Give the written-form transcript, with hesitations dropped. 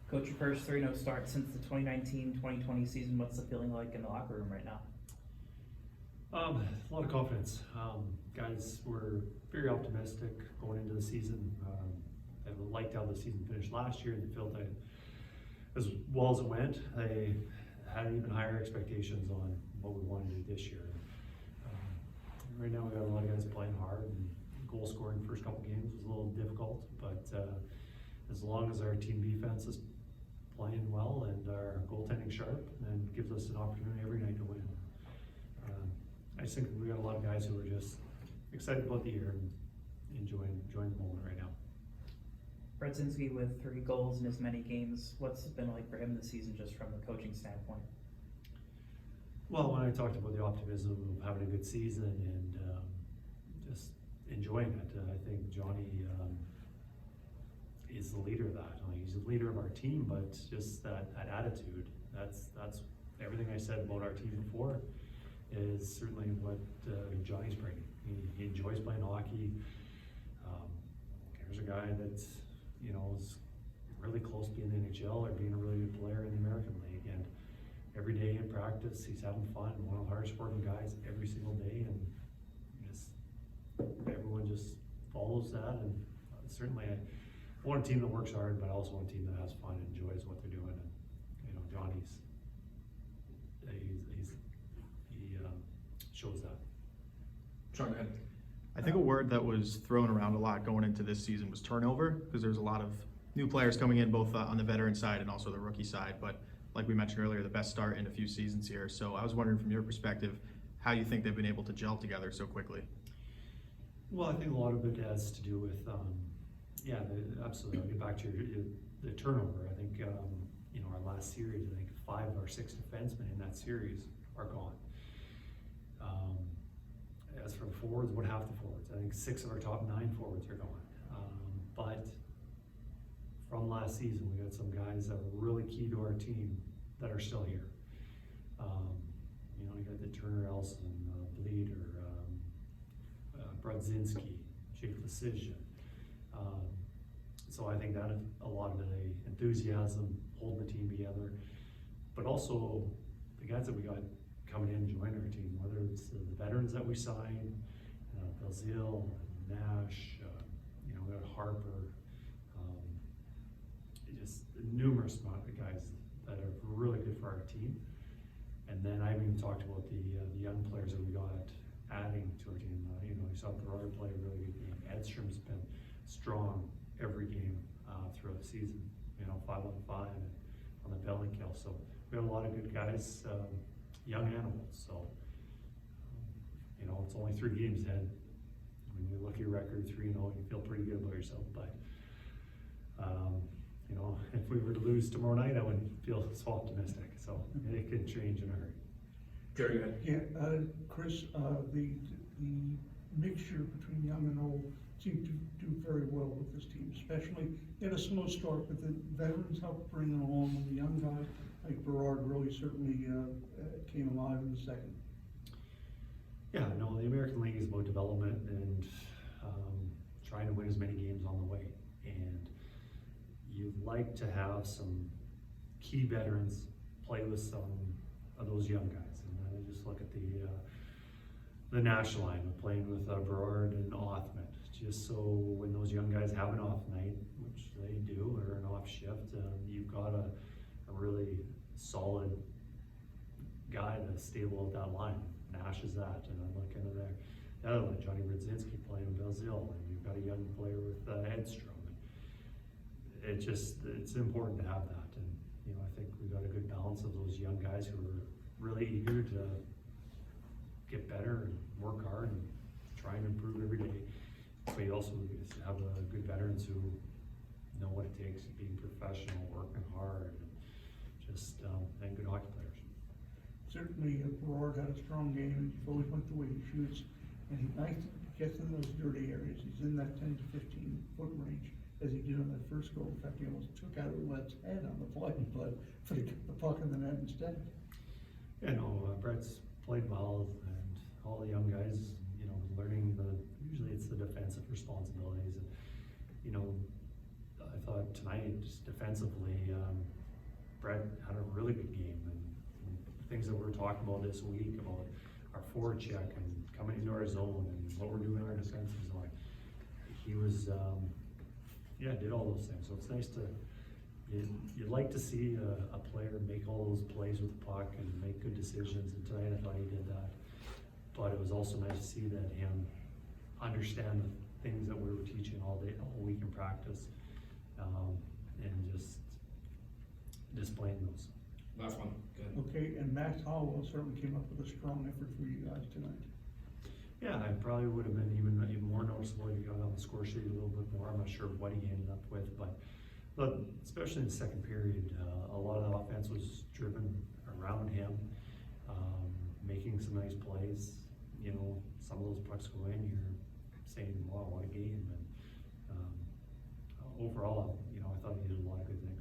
Coach, your first 3-0 start since the 2019-2020 season. What's the feeling like in the locker room right now? A lot of confidence. Guys were very optimistic going into the season. They liked how the season finished last year, and they felt that as well as it went, they had even higher expectations on what we wanted to do this year. Right now we got a lot of guys playing hard, and goal scoring first couple games was a little difficult, but as long as our team defense is playing well and our goaltending sharp, then it gives us an opportunity every night to win. I just think we got a lot of guys who are just excited about the year and enjoying the moment right now. Brodzinski with 3 goals in as many games. What's it been like for him this season, just from the coaching standpoint? Well, when I talked about the optimism of having a good season and just enjoying it, I think Johnny is the leader of that. He's the leader of our team, but just that attitude, that's everything I said about our team before is certainly what Johnny's bringing. He enjoys playing hockey. Here's a guy that's, is really close to being in the NHL or being a really good player in the American League. And every day in practice, he's having fun. One of the hardest working guys every single day, and just everyone just follows that. And certainly, I want a team that works hard, but I also want a team that has fun and enjoys what they're doing. And Johnny's he shows that. Sean, go ahead. I think a word that was thrown around a lot going into this season was turnover, because there's a lot of new players coming in, both on the veteran side and also the rookie side. But like we mentioned earlier, the best start in a few seasons here. So I was wondering from your perspective, how you think they've been able to gel together so quickly. Well, I think a lot of it has to do with, absolutely. I'll get back to the turnover. I think, our last series, I think 5 or 6 defensemen in that series are gone. As for the forwards, what half the forwards? I think 6 of our top 9 forwards are gone. But from last season, we got some guys that were really key to our team that are still here. You got the Turner, Elson, Bleeder, Brodzinski, Jake Decision. So I think that a lot of the enthusiasm holding the team together, but also the guys that we got coming in and joining our team, whether it's the veterans that we signed, Belzile, Nash, we got Harper, just numerous amount of guys that are really good for our team. And then I haven't even talked about the young players that we got adding to our team. You saw Berard play a really good game. Edstrom's been strong every game throughout the season, 5-on-5 and on the penalty kill. So we have a lot of good guys, young animals. So, it's only 3 games in. When you look at your record, 3-0, you feel pretty good about yourself. But, if we were to lose tomorrow night, I wouldn't feel so optimistic. So it could change in a hurry. Jerry, go ahead. Yeah, Kris, the mixture between young and old seemed to do very well with this team, especially in a slow start, but the veterans helped bring it along, and the young guy like Berard really certainly came alive in the second. Yeah, no, the American League is about development and trying to win as many games on the way. And you'd like to have some key veterans play with some of those young guys. And I just look at the national line of playing with Berard and Othman, just so when those young guys have an off night, which they do, or an off shift, you've got a really solid guy that's stable at that line. Nash is that, and I'm looking at the other one, Johnny Brodzinski playing with Belzile, and you've got a young player with Edstrom. It's important to have that, and I think we got a good balance of those young guys who are really eager to get better and work hard and try and improve every day. But you also have good veterans who know what it takes, being professional, working hard, and good hockey players. Certainly, Berard had a strong game, and he's always went the way he shoots, and he gets in those dirty areas. He's in that 10 to 15 foot range, as he did on that first goal. In fact, he almost took out Ouellette's head on the play, but put the puck in the net instead. Brett's played well, and all the young guys, learning usually it's the defensive responsibilities. And, I thought tonight, just defensively, Brett had a really good game, and things that we're talking about this week about our forward check and coming into our zone and what we're doing in our defensive zone. He was, did all those things. So it's nice to, you'd like to see a player make all those plays with the puck and make good decisions, and tonight I thought he did that. But it was also nice to see that him understand the things that we were teaching all day, all week in practice, and just displaying those. Last one, good. Okay, and Max Hallwell certainly came up with a strong effort for you guys tonight. Yeah, I probably would have been even more noticeable if he got on the score sheet a little bit more. I'm not sure what he ended up with, but especially in the second period, a lot of the offense was driven around him, making some nice plays. You know, some of those pucks go in, you're saying, wow, what a game. And overall, you know, I thought he did a lot of good things.